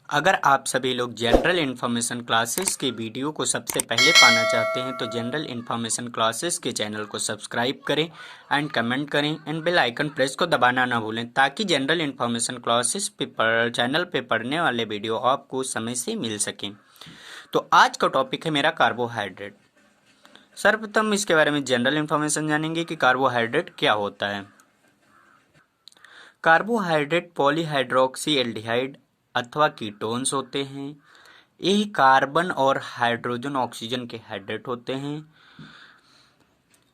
अगर आप सभी लोग जनरल इन्फॉर्मेशन क्लासेस के वीडियो को सबसे पहले पाना चाहते हैं तो जनरल इन्फॉर्मेशन क्लासेस के चैनल को सब्सक्राइब करें एंड कमेंट करें एंड बेल आइकन प्रेस को दबाना ना भूलें ताकि जनरल इन्फॉर्मेशन क्लासेस पे चैनल पे पढ़ने वाले वीडियो आपको समय से मिल सकें। तो आज का टॉपिक है मेरा कार्बोहाइड्रेट। सर्वप्रथम इसके बारे में जनरल इन्फॉर्मेशन जानेंगे कि कार्बोहाइड्रेट क्या होता है। कार्बोहाइड्रेट पॉलीहाइड्रोक्सी एल्डिहाइड अथवा कीटोन्स होते हैं। यही कार्बन और हाइड्रोजन ऑक्सीजन के हाइड्रेट होते हैं।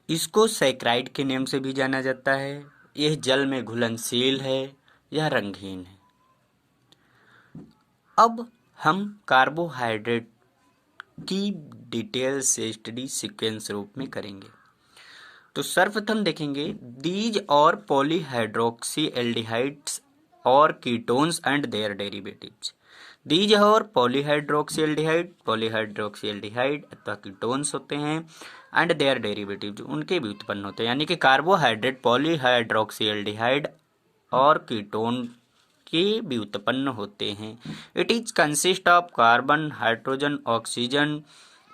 इसको सैकराइड के नाम से भी जाना जाता है। यह जल में घुलनशील है, यह रंगहीन है। अब हम कार्बोहाइड्रेट की डिटेल से स्टडी सीक्वेंस रूप में करेंगे। तो सर्वप्रथम देखेंगे दीज और पॉलीहाइड्रोक्सी एल्डिहाइड्स और ketones and their derivatives. These are polyhydroxy aldehyde अथवा कीटोन्स होते हैं एंड देयर डेरिवेटिव्स, उनके भी उत्पन्न होते हैं। यानी कि कार्बोहाइड्रेट पॉलीहाइड्रोक्सी एल्डिहाइड और कीटोन के भी उत्पन्न होते हैं। It is consist of carbon, hydrogen, oxygen,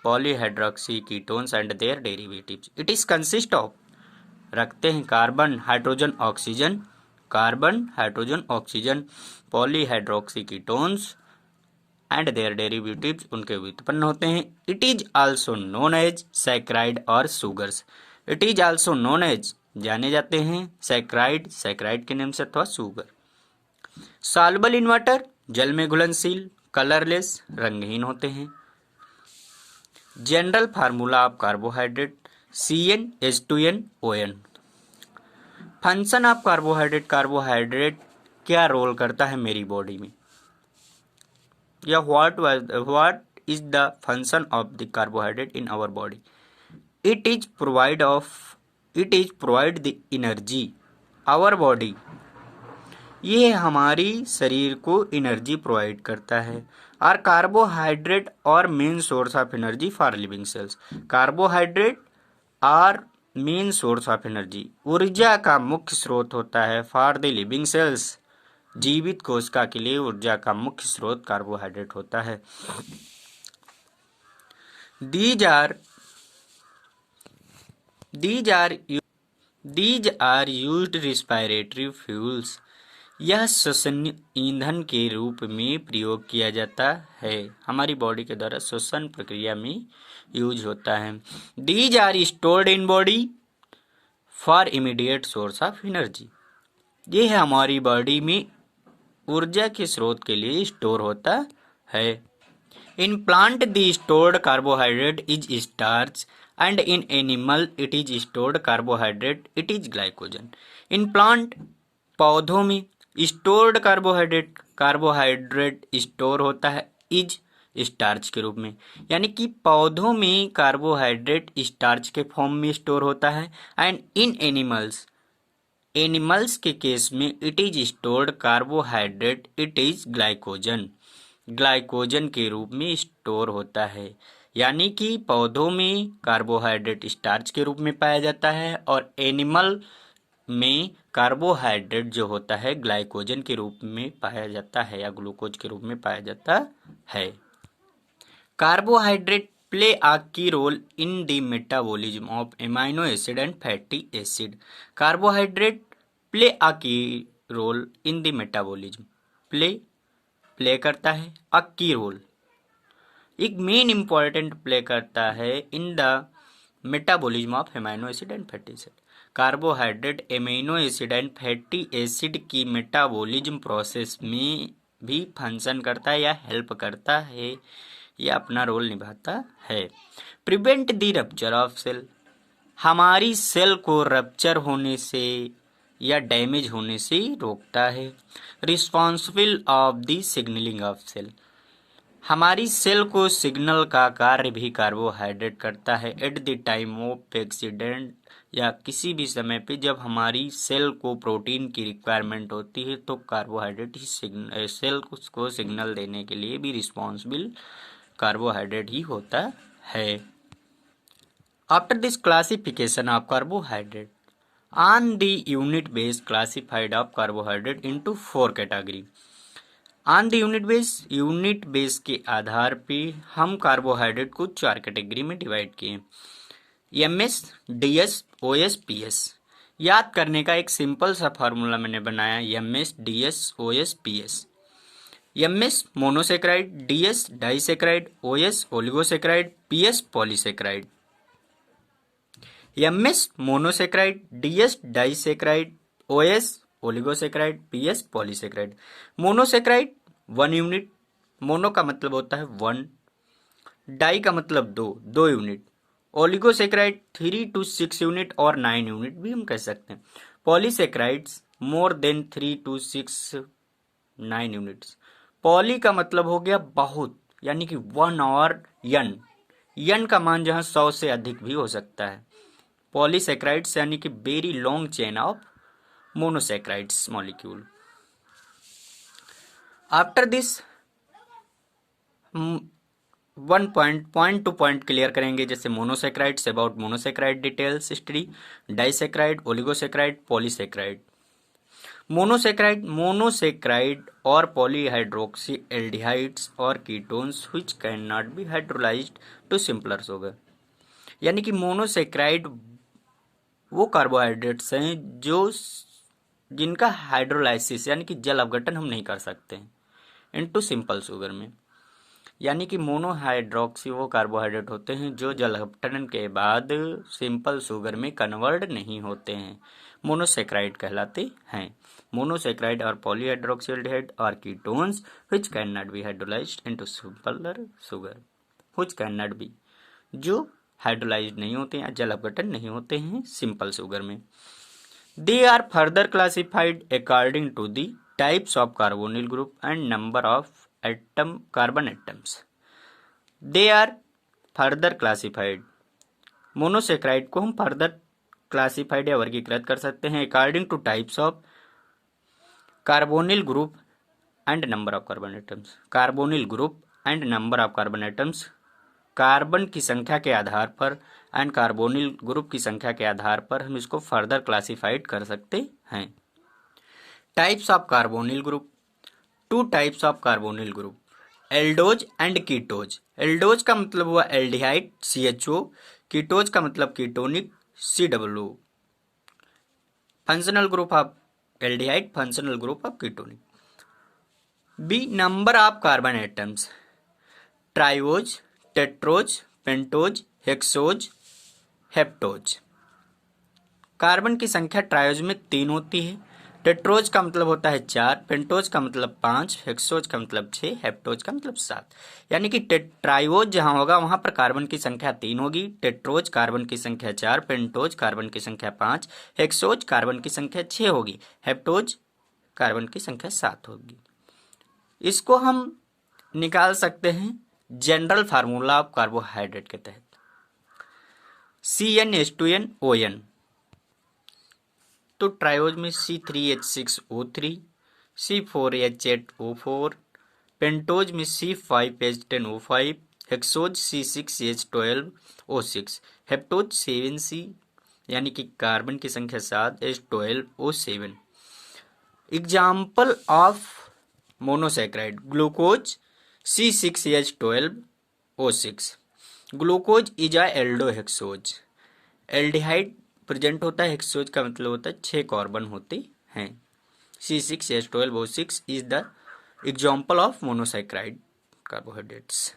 polyhydroxy ketones and their derivatives. It is consist of रखते हैं carbon, hydrogen, oxygen, polyhydroxy ketones and their derivatives, उनके व्युत्पन्न होते हैं। It is also known as saccharide और sugars. It is also known as जाने जाते हैं सैकराइड के नाम से अथवा सुगर। सॉल्युबल इन वाटर, जल में घुलनशील, कलरलेस, रंगहीन होते हैं। General formula of carbohydrate CnH2nOn। Function of carbohydrate क्या रोल करता है मेरी बॉडी में, या what is the function of the carbohydrate in our body. It is provide the energy our body. ये हमारी शरीर को एनर्जी प्रोवाइड करता है। और कार्बोहाइड्रेट और main source of energy for living cells. Carbohydrate और मेन सोर्स ऑफ एनर्जी, ऊर्जा का मुख्य स्रोत होता है फॉर द लिविंग सेल्स। जीवित कोशिका के लिए ऊर्जा का मुख्य स्रोत कार्बोहाइड्रेट होता है। These are used respiratory fuels. यह श्वसन ईंधन के रूप में प्रयोग किया जाता है, हमारी बॉडी के द्वारा श्वसन प्रक्रिया में यूज होता है। These are stored in body for immediate source of energy। ये है हमारी बॉडी में ऊर्जा के स्रोत के लिए स्टोर होता है। In plant the stored carbohydrate is starch and in animal it is stored carbohydrate it is glycogen. In plant, पौधों में स्टोर्ड कार्बोहाइड्रेट स्टोर होता है इज स्टार्च के रूप में। यानी कि पौधों में कार्बोहाइड्रेट स्टार्च के फॉर्म में स्टोर होता है। एंड इन एनिमल्स के केस में it is stored carbohydrate it is glycogen के रूप में स्टोर होता है। यानी कि पौधों में कार्बोहाइड्रेट स्टार्च के रूप में पाया जाता है और एनिमल में कार्बोहाइड्रेट जो होता है ग्लाइकोजन के रूप में पाया जाता है या ग्लूकोज के रूप में पाया जाता है। Carbohydrate play a key role in the metabolism of amino acid and fatty acid. Carbohydrate play a key role in the metabolism, play करता है, अ की रोल एक मेन इंपॉर्टेंट प्ले करता है इन the metabolism of amino acid and fatty acid. Carbohydrate amino acid and fatty acid की metabolism process में भी function करता है या हेल्प करता है, या अपना रोल निभाता है। Prevent the rupture of cell, हमारी सेल को रप्चर होने से या डैमेज होने से रोकता है। Responsible of the signalling of cell, हमारी सेल को सिग्नल का कार्य भी कार्बोहाइड्रेट करता है। At the time of accident, या किसी भी समय पे जब हमारी सेल को प्रोटीन की रिक्वायरमेंट होती है तो कार्बोहाइड्रेट ही सेल को सिग्नल देने के लिए भी रिस्पॉन्सिबल कार्बोहाइड्रेट ही होता है। After this classification of carbohydrate on the unit base classified of carbohydrate into 4 category. On the unit base के आधार पे हम कार्बोहाइड्रेट को 4 कैटेगरी में डिवाइड किए, MS, DS, OS, PS। याद करने का एक सिंपल सा फार्मूला मैंने बनाया, MS, DS, OS, PS। MS monosaccharide, DS disaccharide, OS oligosaccharide, PS polysaccharide. MS monosaccharide, DS disaccharide, OS oligosaccharide, PS polysaccharide. Monosaccharide 1 unit, mono का मतलब होता है 1, डाई का मतलब 2 यूनिट, ओलिगोसेक्राइड 3 to 6 यूनिट और 9 यूनिट भी हम कह सकते हैं। Polysaccharides more than 3 to 6 9 units. Poly का मतलब हो गया बहुत, यानी कि 1 और यन का मान जहां 100 से अधिक भी हो सकता है। पॉलीसेक्राइड्स यानी कि very long chain of monosaccharides molecule. After this one point two point clear करेंगे, जैसे monosaccharides, about monosaccharide details history, disaccharide, oligosaccharide, polysaccharide. Monosaccharide और पॉलीहाइड्रोक्सी एल्डिहाइड्स और ketones which can not be hydrolysed to simpler sugar. यानी कि monosaccharide वो carbohydrates हैं जिनका hydrolysis यानी कि जल अपघटन हम नहीं कर सकते इनटू सिंपल शुगर में। यानी कि मोनोहाइड्रोक्सी वो कार्बोहाइड्रेट होते हैं जो जल अपघटन के बाद सिंपल शुगर में कन्वर्ट नहीं होते हैं, मोनोसेक्राइड कहलाते हैं। मोनोसेक्राइड और पॉलीहाइड्रोक्सील्डिहाइड और ketones which can not be hydrolysed into simpler sugar, which can not B, जो हाइड्रोलाइज्ड नहीं होते हैं, जल अपघटन नहीं होते हैं सिंपल शुगर में। They are further classified according to the types of carbonyl group and number of carbon atoms. They are further classified, monosaccharide को हम फर्दर क्लासिफाइड या वर्गीकृत कर सकते हैं according to types of carbonyl group and number of carbon atoms. Carbonyl group and number of carbon atoms, carbon की संख्या के आधार पर एंड कार्बोनिल ग्रुप की संख्या के आधार पर हम इसको फर्दर क्लासिफाइड कर सकते हैं। Types of carbonyl group, 2 types of carbonyl group, aldose and ketose. Aldose का मतलब हुआ एल्डिहाइड CHO, कीटोज का मतलब ketonic COO। Functional group of aldehyde, functional group of ketonic. By number of carbon atoms, triose, tetrose, pentose, hexose, heptose. Carbon की संख्या triose में 3 होती है। टेट्रोज का मतलब होता है 4, पेंटोज का मतलब 5, हेक्सोज का मतलब 6, हेप्टोज का मतलब 7। यानी कि ट्राइओज जहां होगा वहां पर कार्बन की संख्या 3 होगी, टेट्रोज कार्बन की संख्या 4, पेंटोज कार्बन की संख्या 5, हेक्सोज कार्बन की संख्या 6 होगी, हेप्टोज कार्बन की संख्या 7 होगी। इसको हम निकाल सकते हैं जनरल फार्मूला ऑफ कार्बोहाइड्रेट के तहत, CnH2nOn। तो ट्रायोज में C3H6O3, C4H8O4, पेंटोज में C5H10O5, hexose C6H12O6, heptose 7C यानी कि कार्बन की संख्या 7, H12O7। Example of monosaccharide, glucose C6H12O6। Glucose is a aldohexose. Aldehyde present होता है, हेक्सोज का मतलब होता है 6 कार्बन होते हैं। C6H12O6 is the example of monosaccharide carbohydrates.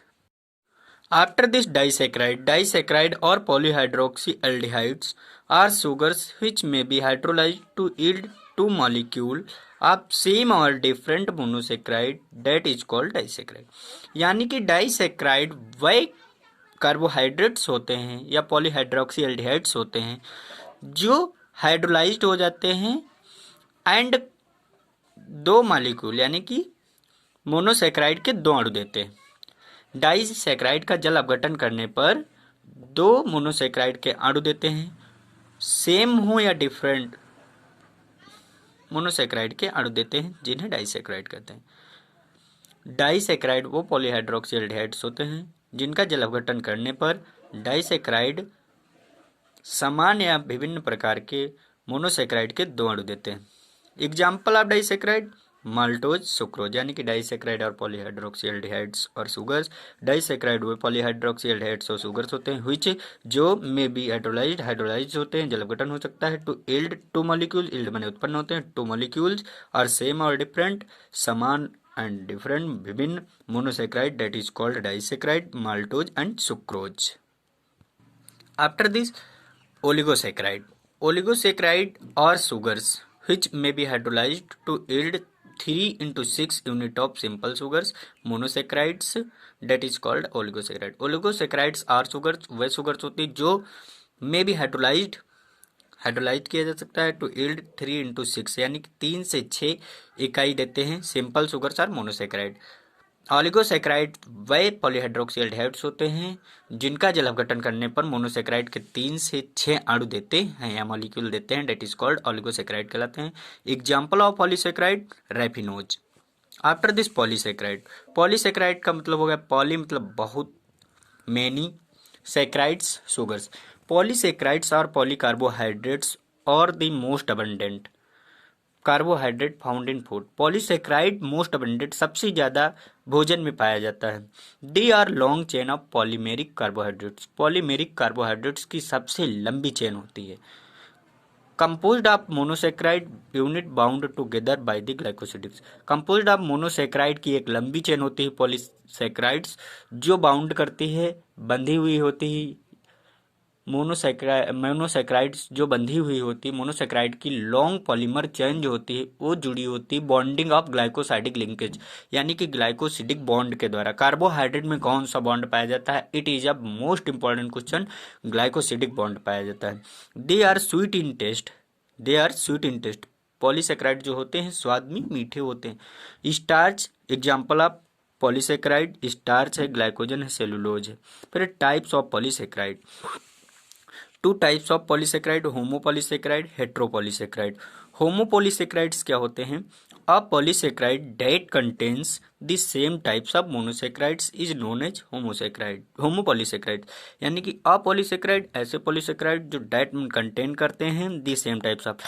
After this disaccharide और polyhydroxy aldehydes are sugars which may be hydrolyzed to yield 2 molecule of same or different monosaccharide that is called disaccharide। यानी कि disaccharide वह carbohydrates होते हैं या polyhydroxy aldehydes होते हैं जो हाइड्रोलाइज्ड हो जाते हैं एंड 2 मॉलिक्यूल यानी कि मोनोसेक्राइड के 2 अणु देते हैं। डाइसेक्राइड का जल अपघटन करने पर 2 मोनोसेक्राइड के अणु देते हैं, सेम हो या डिफरेंट मोनोसेक्राइड के अणु देते हैं जिन्हें डाइसेक्राइड कहते हैं। डाइसेक्राइड वो पॉलीहाइड्रोक्सी एल्डिहाइड्स होते हैं जिनका जल अपघटन करने पर डाइसेक्राइड समान या विभिन्न प्रकार के मोनोसेक्राइड के 2 अणु देते हैं। Example of disaccharide, maltose, sucrose, यानी कि डाइसेक्राइड और पॉलीहाइड्रोक्सी एल्डिहाइड्स और शुगर्स। डाइसेक्राइड वे पॉलीहाइड्रोक्सी एल्डिहाइड्स और शुगर्स होते हैं व्हिच जो मे बी हाइड्रोलाइज्ड होते हैं, जल गठन हो सकता है। To yield two molecule, yield माने उत्पन्न होते हैं। टू मॉलिक्यूल्स और सेम और डिफरेंट, समान एंड डिफरेंट, विभिन्न। Monosaccharide that is called disaccharide, maltose and sucrose. After this oligosaccharide. Oligosaccharide or sugars which may be hydrolyzed to yield 3 into 6 unit of simple sugars. Monosaccharides that is called oligosaccharide. Oligosaccharides are sugars, way sugars होती है जो may be hydrolyse किया जा सकता है to yield 3 into 6 यानी कि 3 से 6 इकाई देते हैं सिंपल सुगर्स और मोनोसेक्राइड। ऑलिगोसेक्राइड वे पॉलीहाइड्रोक्सी एल्डिहाइड्स होते हैं जिनका जल अपघटन करने पर मोनोसेक्राइड के 3 से 6 अणु देते हैं या मॉलिक्यूल देते हैं, डेट इज कॉल्ड ऑलिगोसेक्राइड कहलाते हैं। Example of polysaccharide raffinose. After this polysaccharide, polysaccharide का मतलब हो गया पॉली मतलब बहुत, many, saccharides sugars. Polysaccharides are polycarbohydrates और the most abundant carbohydrate found in food. Polysaccharide most abundant सबसे ज्यादा भोजन में पाया जाता है। They are long chain of polymeric carbohydrates, polymeric carbohydrates की सबसे लंबी चेन होती है। Composed of monosaccharide unit bound together by the glycosidics. Composed of monosaccharide की एक लंबी चेन होती है पॉलीसेक्राइड्स जो बाउंड करती है, बंधी हुई होती है। मोनोसेक्राइड्स जो बंधी हुई होती है, मोनोसेक्राइड की लॉन्ग पॉलीमर चेन जो होती है वो जुड़ी होती है बॉन्डिंग ऑफ ग्लाइकोसाइडिक लिंकेज, यानी कि ग्लाइकोसिडिक बॉन्ड के द्वारा। कार्बोहाइड्रेट में कौन सा बॉन्ड पाया जाता है? It is a most important question. Glycosidic bond पाया जाता है। They are sweet in taste, they are sweet in taste. Polysaccharide जो होते हैं स्वाद में मीठे होते हैं। Starch, example of polysaccharide starch है, ग्लाइकोजन है, सेलुलोज है। फिर types of polysaccharide, two types of polysaccharide, homopolysaccharide, heteropolysaccharide. Homopolysaccharides क्या होते हैं? A polysaccharide that contains the same types of monosaccharides is known as होमोसेक्राइड, होमोपॉलीसेक्राइड। यानी कि अपॉलीसेक्राइड ऐसे पॉलीसेक्राइड जो डैट कंटेन करते हैं द सेम टाइप्स ऑफ,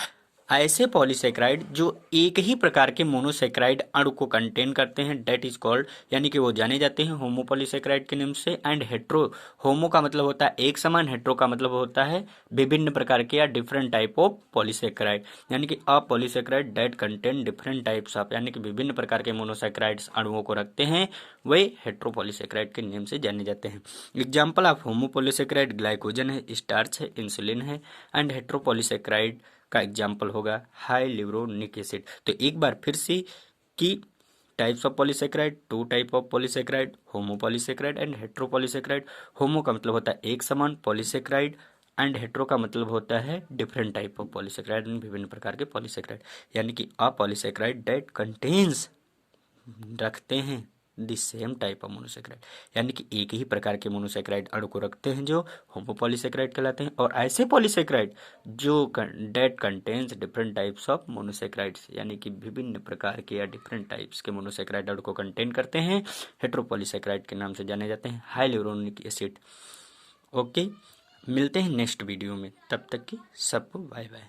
ऐसे पॉलीसेक्राइड जो एक ही प्रकार के मोनोसेक्राइड अणु को कंटेन करते हैं, डेट इज कॉल्ड, यानी कि वो जाने जाते हैं होमोपॉलीसेक्राइड के नाम से। एंड हेट्रो, होमो का मतलब होता है एक समान, हेट्रो का मतलब होता है विभिन्न प्रकार के या डिफरेंट टाइप ऑफ पॉलीसेक्राइड, यानी कि अ polysaccharide that contain different types of, यानी कि विभिन्न प्रकार के मोनोसेक्राइड्स अणुओं को रखते हैं, वे हेट्रोपॉलीसेक्राइड के नाम से जाने जाते हैं। एग्जाम्पल ऑफ होमोपॉलीसेक्राइड ग्लाइकोजन है, स्टार्च है, इंसुलिन है। एंड हेट्रोपॉलीसेक्राइड का एग्जाम्पल होगा हाइल्यूरोनिक एसिड। तो एक बार फिर से कि types of polysaccharide, two type of polysaccharide, homopolysaccharide and heteropolysaccharide. Homo का मतलब होता है एक समान पॉलीसेक्राइड एंड हेट्रो का मतलब होता है डिफरेंट टाइप ऑफ पॉलीसेक्राइड, विभिन्न प्रकार के पॉलीसेक्राइड, यानी कि अ पॉलीसेक्राइड दैट कंटेन्स रखते हैं the same type of monosaccharide, यानी कि एक ही प्रकार के मोनोसेक्राइड अणु को रखते हैं जो होमोपॉलीसेक्राइड कहलाते हैं। और ऐसे पॉलीसेक्राइड जो date contains different types of monosaccharides, यानी कि विभिन्न प्रकार के या डिफरेंट टाइप्स के मोनोसेक्राइड अणु को कंटेन करते हैं, हेट्रोपॉलीसेक्राइड के नाम से जाने जाते हैं, हाइल्यूरोनिक एसिड। ओके, मिलते हैं नेक्स्ट वीडियो में, तब तक की सबको बाय बाय।